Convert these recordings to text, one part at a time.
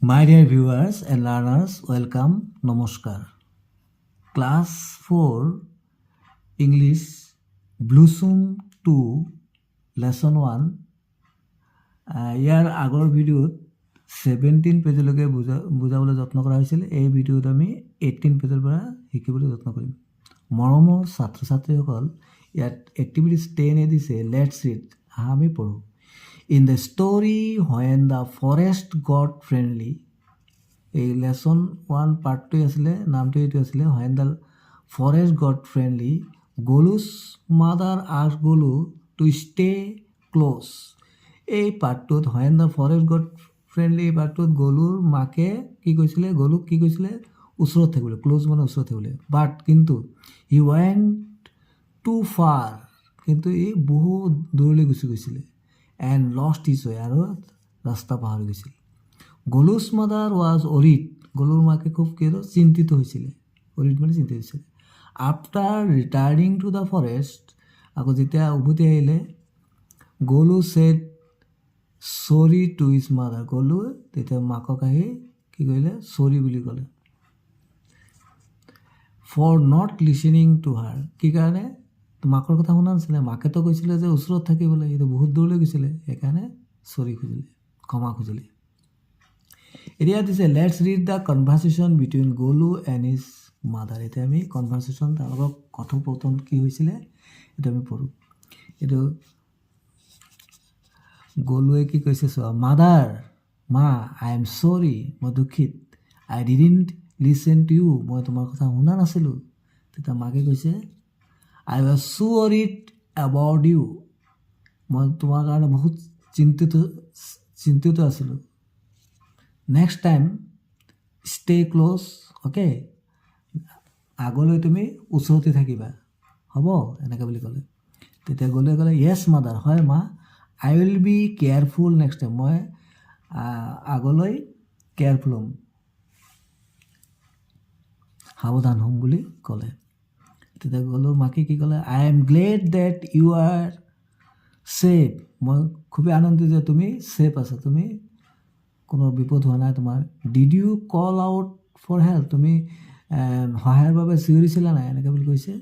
My dear viewers and learners, welcome, নমস্কাৰ। Class 4 English Blossom 2 Lesson 1 ইয়াৰ আগৰ ভিডিঅ'ত 17 পেজলৈকে বুজাবলৈ যত্ন কৰা হৈছিল। এই ভিডিঅ'ত আমি 18 পেজৰ পৰা শিকিবলৈ যত্ন কৰিম। মৰমৰ ছাত্ৰ ছাত্ৰীসকল, ইয়াত এক্টিভিটিজ 10 দিছে, লেটছ ৰিড, আমি পঢ়োঁ। In the story when the forest got friendly, এই লেচন 1 পাৰ্টটোৱে আছিলে, নামটো এইটো আছিলে, when the forest got friendly, Golu's mother asked Golu to stay close. এই পাৰ্টটোত when the forest got friendly এই পাৰ্টটোত গলুৰ মাকে কি কৈছিলে, গলুক কি কৈছিলে, ওচৰত থাকিবলৈ, ক্ল'জ মানে ওচৰত থাকিবলৈ। বাট কিন্তু হি ৱেণ্ট টু ফাৰ, কিন্তু ই বহুত দূৰলৈ গুচি গৈছিলে। এণ্ড লষ্ট হিজ ৱে, আৰু ৰাস্তা পাহৰি গৈছিল। গলুজ মাদাৰ ৱাজ অৰিড, গলুৰ মাকে খুব চিন্তিত হৈছিলে। অৰিড মানে চিন্তিত হৈছিলে। After returning to the forest, আকৌ যেতিয়া উভতি আহিলে, গলু ছেড চৰি টু হিজ মাদাৰ, গলুৱে তেতিয়া মাকক আহি কি কৰিলে, চৰি বুলি ক'লে। ফৰ নট লিচনিং টু হাৰ, কি কাৰণে, মাকৰ কথা শুনা নাছিলে। মাকেতো কৈছিলে যে ওচৰত থাকিবলৈ, এইটো বহুত দূৰলৈ গৈছিলে, সেইকাৰণে চৰি খুজিলে, ক্ষমা খুজিলে। এতিয়া দিছে let's read the conversation between Golu and his mother. এতিয়া আমি কনভাৰ্চেশ্যন, তেওঁলোকৰ কথোপকথন কি হৈছিলে এইটো আমি পঢ়োঁ। এইটো গলুৱে কি কৈছে চোৱা, মাদাৰ, মা, আই এম চৰি, মই দুখিত, আই ডিডণ্ট লিচন টু ইউ, মই তোমাৰ কথা শুনা নাছিলোঁ। তেতিয়া মাকে কৈছে, আই ৱাজ চো ৱৰিড এবাউট ইউ, মই তোমাৰ কাৰণে বহুত চিন্তিত আছিলোঁ। Next time stay close, okay, আগলৈ তুমি ওচৰতে থাকিবা, হ'ব, এনেকৈ বুলি ক'লে। তেতিয়া গ'লে ক'লে য়েছ মাদাৰ, হয় মা, I will be careful next time, মই আগলৈ কেয়াৰফুল হ'ম, সাৱধান হ'ম বুলি ক'লে। তেতিয়া গ'লো মাকে কি ক'লে, I am glad that you are safe, মই খুবেই আনন্দিত যে তুমি ছেফ আছা, তুমি কোনো বিপদ হোৱা নাই তোমাৰ। Did you call out for help, তুমি সহায়ৰ বাবে চিঞৰিছিলা নাই, এনেকৈ বুলি কৈছে।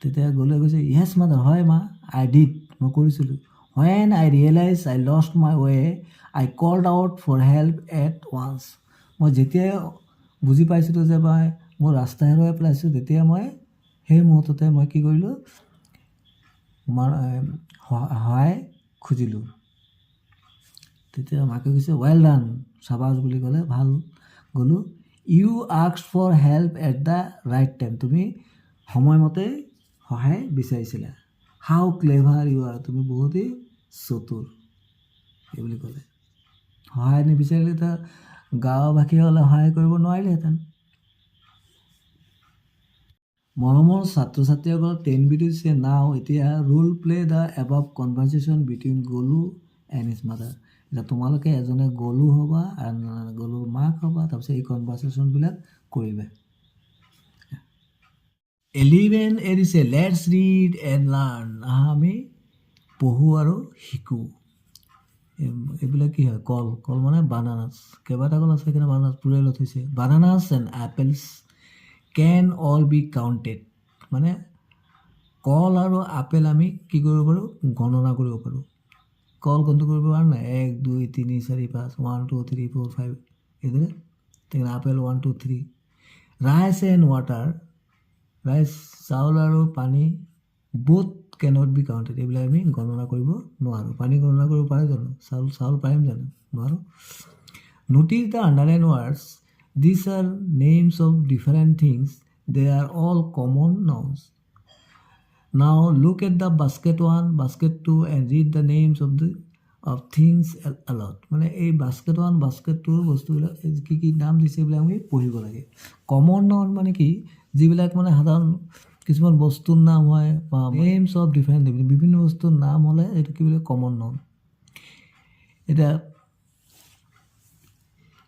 তেতিয়া গ'লে কৈছে য়েছ মাদাৰ, হয় মা, আই ডিড, মই কৰিছিলোঁ। When I realize I lost my way, I called out for help at once, মই যেতিয়াই বুজি পাইছিলোঁ যে মোৰ ৰাস্তা হেৰুৱাই পেলাইছোঁ, তেতিয়া মই সেই মুহূৰ্ততে মই কি কৰিলোঁ, সহায় খুজিলোঁ। তেতিয়া মাকে কৈছে ৱেল ডান, চাবাজ বুলি ক'লে, ভাল গ'লো। You asked for help at the right time, তুমি সময়মতে সহায় বিচাৰিছিলা। হাউ ক্লেভাৰ ইউ আৰ, তুমি বহুতেই চতুৰ, এই বুলি ক'লে। সহায় নিবিচাৰিলে তাৰ গাঁওবাসী হ'লে সহায় কৰিব নোৱাৰিলেহেঁতেন। মৰমৰ ছাত্ৰ ছাত্ৰীসকল, 10 ভিডিঅ' দিছে। নাও এতিয়া role play the above conversation between Golu and his mother. এতিয়া তোমালোকে এজনে গলু হ'বা আৰু গলুৰ মাক হ'বা, তাৰপিছত এই কনভাৰ্চেশ্যনবিলাক কৰিবা। 11 দিছে লেটছ ৰিড এণ্ড লাৰ্ণ, আমি পঢ়োঁ আৰু শিকোঁ। এইবিলাক কি হয়, কল, কল মানে বানানাছ, কেইবাটা কল আছে, সেইকাৰণে বানানাছ প্লুৰেলত হৈছে। Bananas and apples can all be counted, মানে কল আৰু আপেল আমি কি কৰিব পাৰোঁ, গণনা কৰিব পাৰোঁ। কল গণনা কৰিব পাৰোঁ নাই, 1 2 3 4 5, 1 2 3 4 5, এইদৰে। তেনেকৈ apple 1 2 3। Rice and water, rice চাউল আৰু পানী, বোথ কেনট বি কাউণ্টেড, এইবিলাক আমি গণনা কৰিব নোৱাৰোঁ। পানী গণনা কৰিব পাৰে জানো, চাউল পাৰিম জানো, নোৱাৰোঁ। Notice the underline words, this are names of different things, they are all common nouns. Now look at the basket 1, basket 2 and read the names of things এলট, মানে এই বাস্কেট 1 বাস্কেট 2 বস্তুবিলাক কি কি নাম দিছে এইবিলাক আমি পঢ়িব লাগে। কমন নাউন মানে কি, যিবিলাক মানে সাধাৰণ কিছুমান বস্তুৰ নাম হয়, বা নেমছ অফ ডিফাৰেণ্ট, বিভিন্ন বস্তুৰ নাম হ'লে এইটো কি বুলি কমন নাউন। এতিয়া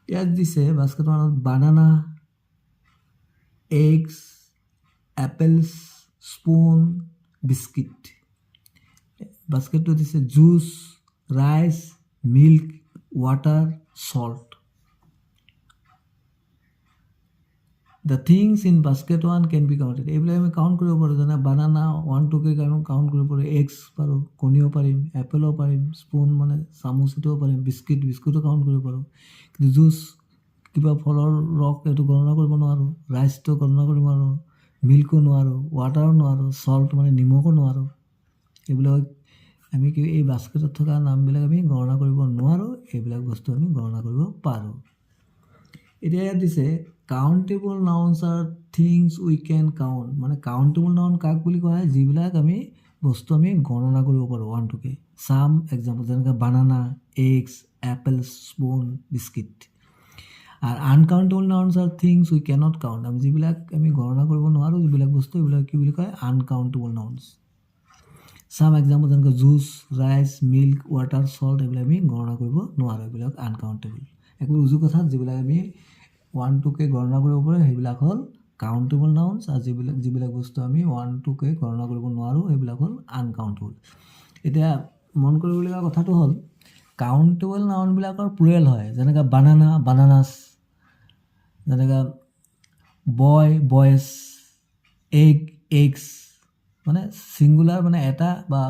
ইয়াত দিছে বাস্কেট 1ত banana, eggs, apples, spoon, biscuit. বাস্কেটটো দিছে juice, rice, milk, water, salt. The things in basket one can be counted, এইবিলাক আমি কাউণ্ট কৰিব পাৰোঁ। যেনে বানানা 1 2কে কাউণ্ট কৰিব পাৰোঁ, এগছ পাৰোঁ, কণীও পাৰিম, এপেলো পাৰিম, স্পুন মানে চামুচটোও পাৰিম, বিস্কুটো কাউণ্ট কৰিব পাৰোঁ। কিন্তু জুচ কিবা ফলৰ ৰস এইটো গণনা কৰিব নোৱাৰোঁ, ৰাইচটো গণনা কৰিব নোৱাৰোঁ, মিল্কো নোৱাৰোঁ, ৱাটাৰো নোৱাৰোঁ, চল্ট মানে নিমখো নোৱাৰোঁ। এইবিলাক আমি কি এই বাস্কেটত থকা নামবিলাক আমি গণনা কৰিব নোৱাৰোঁ, এইবিলাক বস্তু আমি গণনা কৰিব পাৰোঁ। এতিয়া ইয়াত দিছে countable nouns are things we can count, মানে কাউণ্টেবল নাউন কাক বুলি কোৱা হয়? যিবিলাক আমি বস্তু আমি গণনা কৰিব পাৰোঁ 1 2কে। চাম এক্সাম্পল যেনেকৈ বানানা, এগছ, এপল, স্পুন, বিস্কিট। আৰু uncountable nouns are things we cannot count, আমি যিবিলাক আমি গণনা কৰিব নোৱাৰোঁ যিবিলাক বস্তু, এইবিলাক কি বুলি কয়? Uncountable nouns. চাম এক্সাম্পল যেনেকৈ juice, rice, milk, water, salt, এইবিলাক আমি গণনা কৰিব নোৱাৰোঁ, এইবিলাক আনকাউণ্টেবল। একো উজু কথাত যিবিলাক আমি 1 2কে গণনা কৰিব পাৰোঁ সেইবিলাক হ'ল কাউণ্টেবল নাউন্স, আৰু যিবিলাক বস্তু আমি 1 2কে গণনা কৰিব নোৱাৰোঁ সেইবিলাক হ'ল আনকাউণ্টেবল। এতিয়া মন কৰিবলগীয়া কথাটো হ'ল কাউণ্টেবল নাউনবিলাকৰ প্লুৰেল হয়, যেনেকৈ বানানা, বানানাছ, যেনেকৈ বয়, বয়েছ, এগ, এগছ, মানে ছিংগুলাৰ মানে এটা বা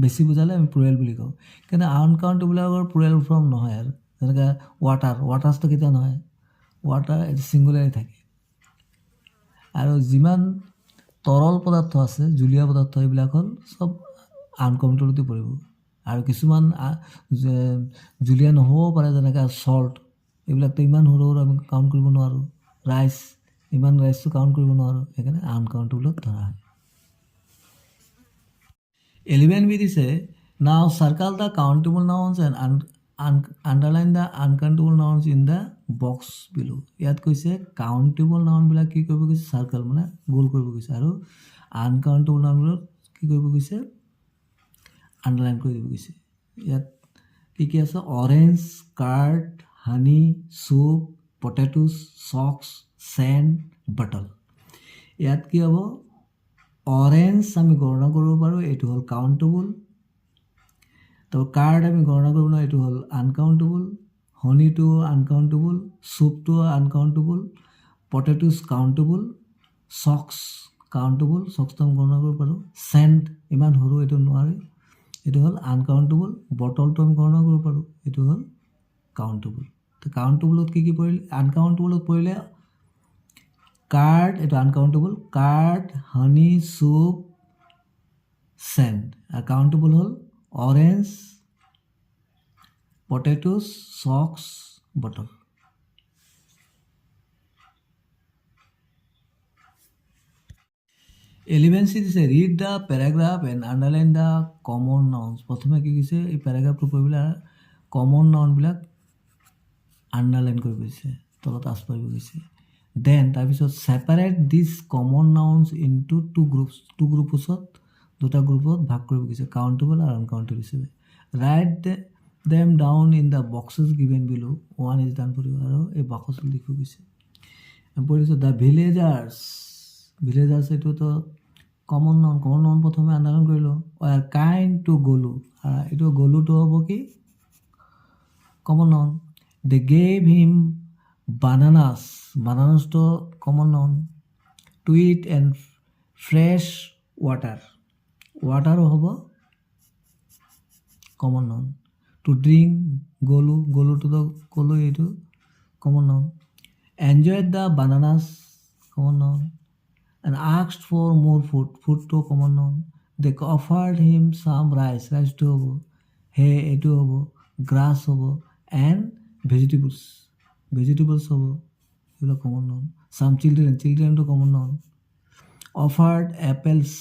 বেছি বুজালে আমি প্লুৰেল বুলি কওঁ। কিন্তু আনকাউণ্টেবলবিলাকৰ প্লুৰেল ফৰ্ম নহয় আৰু, যেনেকৈ ৱাটাৰ, ৱাটাৰ্ছটো কেতিয়া নহয়? ৱাটাৰ এইটো ছিংগুলাৰে থাকে। আৰু যিমান তৰল পদাৰ্থ আছে, জুলীয়া পদাৰ্থ, এইবিলাক হ'ল চব আনকাউণ্টেবলতে পৰিব। আৰু কিছুমান জুলীয়া নহ'বও পাৰে, যেনেকৈ চল্ট, এইবিলাকতো ইমান সৰু সৰু আমি কাউণ্ট কৰিব নোৱাৰোঁ। ৰাইচ, ইমান ৰাইচটো কাউণ্ট কৰিব নোৱাৰোঁ, সেইকাৰণে আনকাউণ্টেবলত ধৰা হয়। 11b দিছে নাও circle the countable nouns and underline the uncountable nouns in the box বিলো। ইয়াত কৈছে কাউণ্টেবল নাউনবিলাক কি কৰিব কৈছে? চাৰ্কল মানে গোল কৰিব কৈছে, আৰু আনকাউণ্টেবল নাউনবিলাক কি কৰিব কৈছে? আণ্ডাৰলাইন কৰি দিব কৈছে। ইয়াত কি কি আছে? অৰেঞ্জ, কাৰ্ড, হানি, চুপ, পটেটোছ, চক্স, চেণ্ড, বটল। ইয়াত কি হ'ব? অৰেঞ্জ আমি গণনা কৰিব পাৰোঁ, এইটো হ'ল কাউণ্টেবল। তো কাৰ্ড আমি গণনা কৰিব নোৱাৰোঁ, এইটো হ'ল আনকাউণ্টেবল। হনিটো আনকাউণ্টেবল, চুপটো আনকাউণ্টেবল, পটেটোছ কাউণ্টেবল, চক্স কাউণ্টেবল, চক্সটো আমি গণনা কৰিব পাৰোঁ। চেণ্ট ইমান সৰু, এইটো নোৱাৰি, এইটো হ'ল আনকাউণ্টেবল। বটলটো আমি গণনা কৰিব পাৰোঁ, এইটো হ'ল কাউণ্টেবল। তো কাউণ্টেবলত কি কি পৰিলে? আনকাউণ্টেবলত পৰিলে কাৰ্ড, এইটো uncountable, curd, honey, soup, sand. আৰু কাউণ্টেবল হ'ল অৰেঞ্জ, পটেটোছ, চক্স, বটল। এলিভেঞ্চি দিছে read the paragraph and underline the common nouns. প্ৰথমে কি কৈছে? এই পেৰাগ্ৰাফটো পঢ়িবলৈ কমন নাউনবিলাক আণ্ডাৰলাইন কৰিব দিছে, তলত আঁচ পাৰিব গৈছে। দেন তাৰপিছত ছেপাৰেট দিছ কমন নাউন্স ইনটু টু গ্ৰুপছত দুটা গ্ৰুপত ভাগ কৰিব গৈছে, কাউণ্টেবল আৰু আনকাউণ্টেবল হিচাপে। Write them down in the boxes given বিলো, 1 ইজ ডান কৰিব, আৰু এই বাকচত লিখিব গৈছে। পঢ়িছোঁ দ্য ভিলেজাৰ্ছ, ভিলেজাৰ্ছ এইটোতো কমন নাউন প্ৰথমে আণ্ডাৰলাইন কৰিলোঁ। ৱাৰ কাইণ্ড টু গলু, এইটো গলুটো হ'ব কি? Common noun. They gave him bananas, বানানাছটো common noun. To eat and fresh water, ৱাটাৰো হ'ব common noun. To drink, Golu, গলুটোতো ক'লো, এইটো common noun. Enjoyed the bananas, common noun. and asked for more food, foodটো common noun. They offered him some rice, riceটো হ'ব। hay এইটো হ'ব, grass হ'ব, and vegetables, vegetables হ'ব, এইবিলাক common noun. some children, childrenটো common noun. offered apples,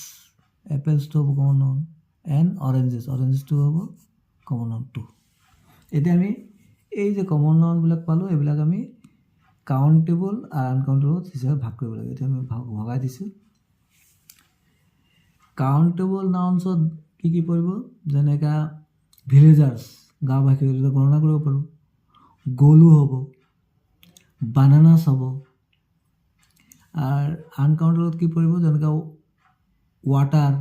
apples টো হ'ব common noun, and oranges, orangesটো হ'ব common noun 2. এতিয়া আমি এই যে common noun বিলাক পালোঁ, এইবিলাক আমি কাউণ্টেবল আৰু আনকাউণ্টেবল হিচাপে ভাগ কৰিব লাগে। এতিয়া আমি ভগাই দিছোঁ। কাউণ্টেবল নাউন্সত কি কি পৰিব? যেনেকৈ ভিলেজাৰ্ছ, গাঁওবাসী, গণনা কৰিব পাৰোঁ। গলু হ'ব, বানানাছ হ'ব। আৰু আনকাউণ্টেবলত কি পৰিব? যেনেকৈ ৱাটাৰ,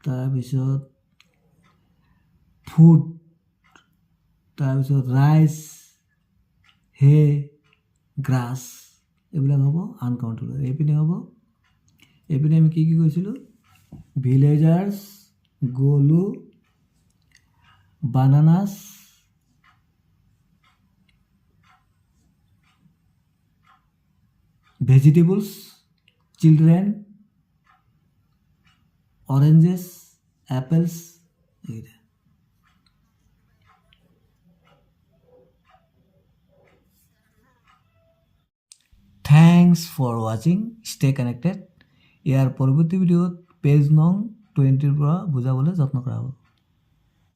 তাৰপিছত ফুড, তাৰপিছত ৰাইচ, হে, গ্ৰাছ, এইবিলাক হ'ব আনকাউণ্টেবল। এইপিনে হ'ব, এইপিনে আমি কি কি কৈছিলোঁ, ভিলেজাৰ্ছ, গলু, বানানাছ, ভেজিটেবলস, চিলড্ৰেন, অৰেঞ্জেস, অ্যাপেলস, এইটা। থ্যাংকস ফৰ ৱাচিং, ষ্টে কানেক্টেড। ইয়াৰ পৰৱৰ্তী ভিডিঅ'ত পেজ নং 20ৰ পৰা বুজাবলৈ যত্ন কৰা হ'ব।